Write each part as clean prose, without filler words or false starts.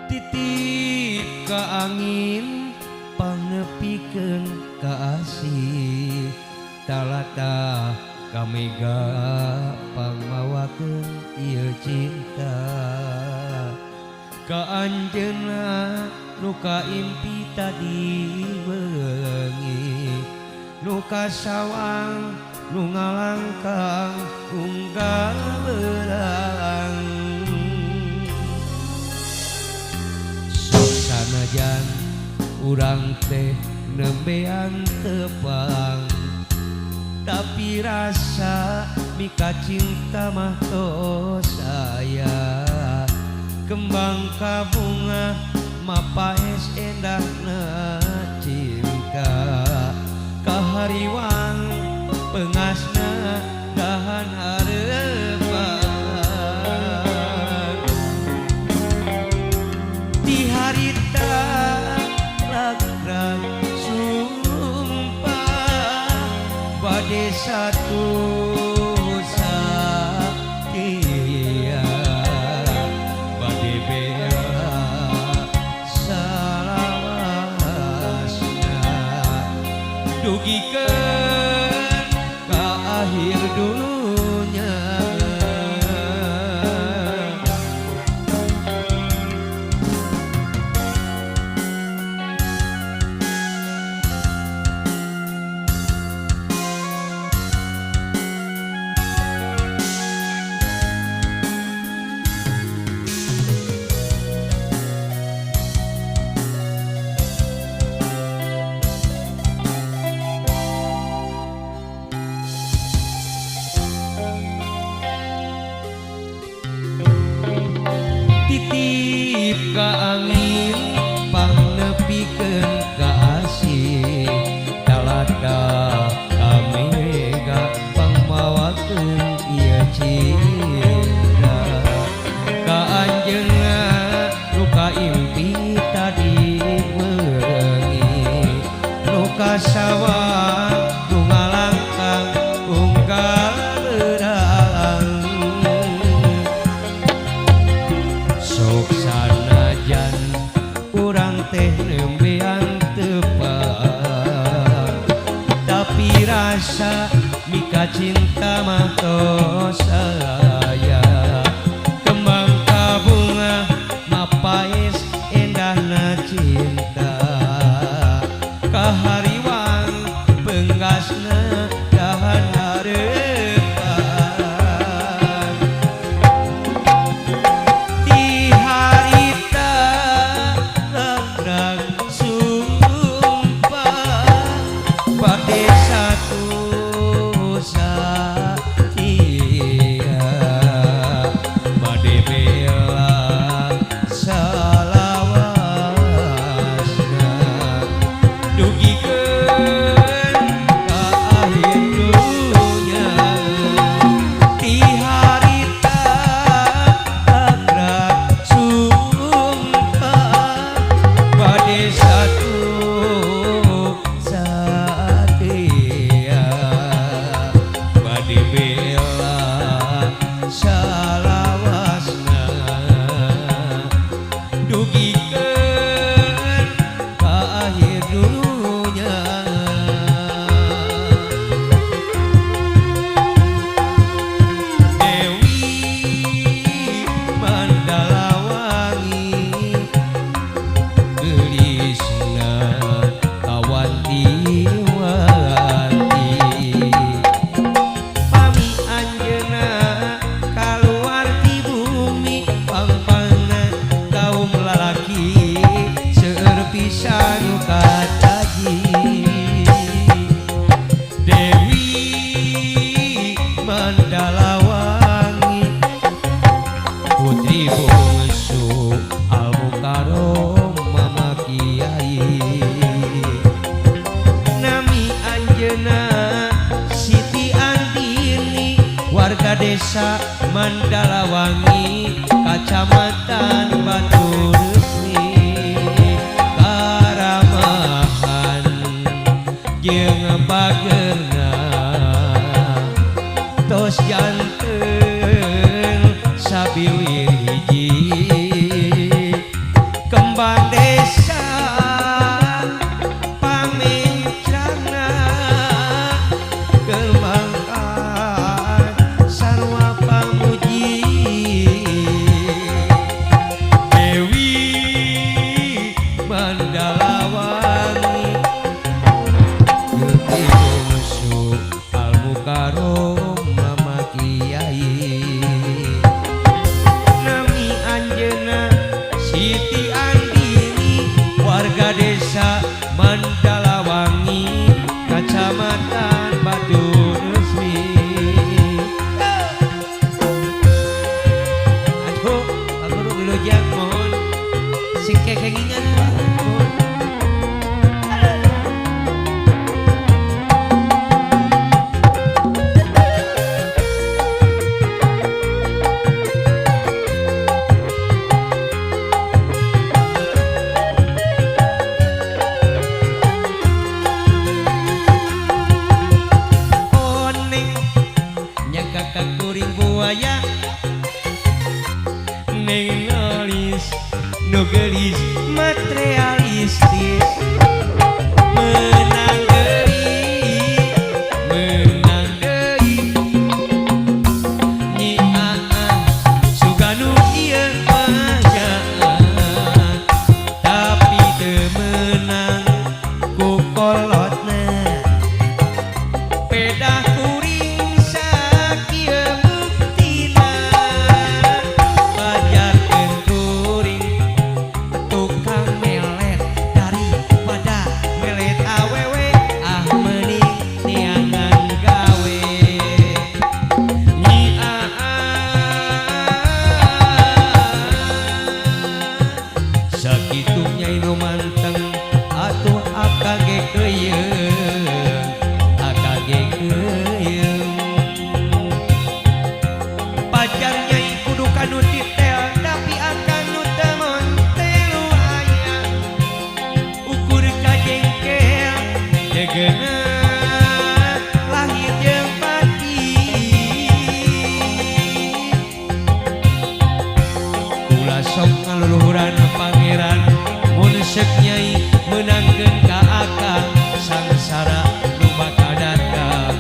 Titip ka angin panepikeun ka asih talata kamega pangmawakeun ieu cinta ka anjeunna nu kaimpi tadi beungi nu kasawang nu ngalangkang unggal beurang sanajan urang teh nembean tepang tapi rasa mika cinta mah to saya kembang ka bunga mapaes endahna cinta kahariwang pengasna dahan hareupan di harita ragrag sumpah bade satu sakia bade bela salawasna dugikeun ka akhir dunia. Titip ka angin panepikeun ka asih talada kamega pangmawakeun ieu cinta ka anjeunna nu kaimpi tadi beungi nu kasawang nu ngalangkang unggal beurang sok sanajan urang teh nembean tepang tapi rasa mika cinta mah to saya kembang ka bunga mapaes endahna cinta kahariwang penggasna dahan hareupan di harita ragrag sumpah bade satu sakia bade bela salawasna dugikeun ka akhir dunia di harita ragrag sumpah bade satu sakia bade bela salawasna dugikeun ka akhir dunia. Dewi Mandalawangi gelisna kawanti-wanti pami anjeunna kaluar ti bumi pangpangna kaum lalaki seueur pisan nu kataji Dewi Mandalawangi Desa Mandalawangi Kacamatan Batu Resmi Karamahan jeung bageurna tos janten sabiwir hiji kembang desa pamincana kembangkan sarwa pamuji Dewi Mandalawangi Yuti Bungsu Al-Mukarom Mama Kiai Nami Anjeuna Siti Andini warga desa Mandalawangi Kacamatan Batu Resmi. Aduh, Pak Guru dilojak mohon sing kekengingan Pak. Kuring buaya neng alis nu geulis materialistis menang deui nyi suganu ieu mah tapi teu menang ku kolotna pedah kuring sakitunya inu manteng atuh akage keyeung pacarnya kudu kanu detail tapi akan nu teu montelu aya ukur kajengkel jegeuna lahir jeung pati ulah sok ngaluluhuran pangeran mun seuk nyai meunangkeun ka akang sangsara nu bakal datang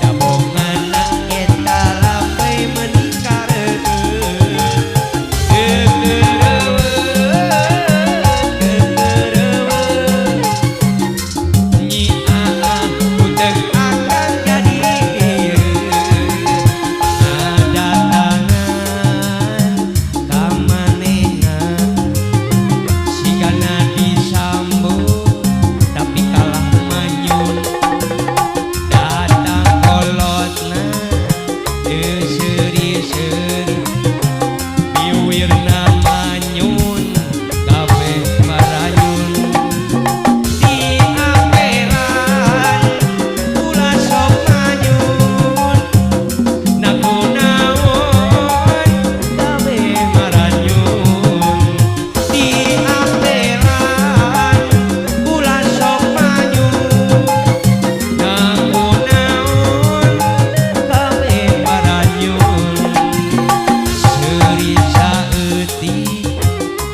dabonganna eta lampai menikareun nyi kutek akan jadi datangan kamanehna sigana disambut tapi kalah manyun datang kolotna teu seuri-seuri biwirna manyun kabeh marayun di aperan ulah sok manyun nakunaon kabeh maranyun di aperan ulah sok manyun nakunaon kabeh maranyun seuri saeutik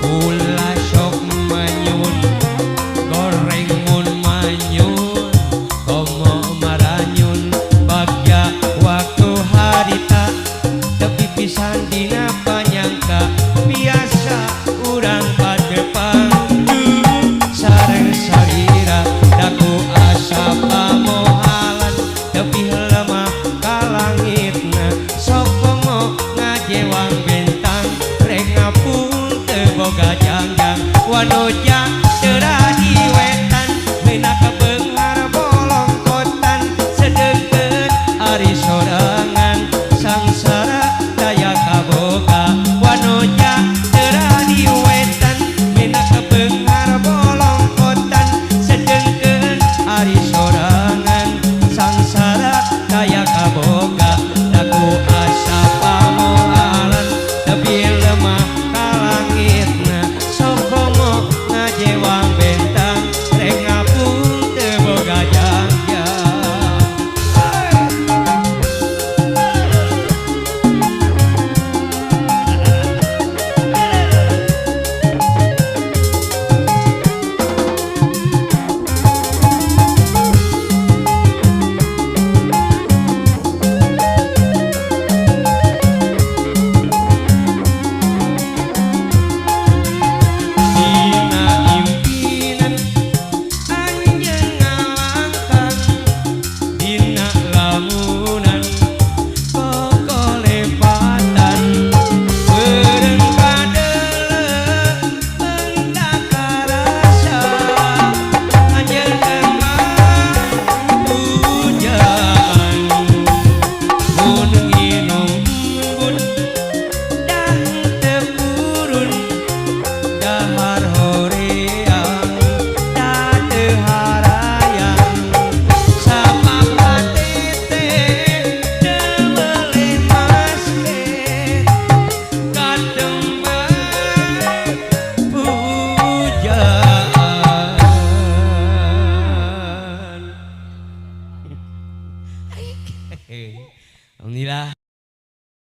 ulah sok manyun goreng mun manyun komo maranyun bagja waktu harita tepi pisan dina panyangka biasa urang patepangdu sareng sarira daku asa pamohalan tepi lemah kalangitna sok komo ngajewang bentang rek ngapung teu boga jangjang wanoja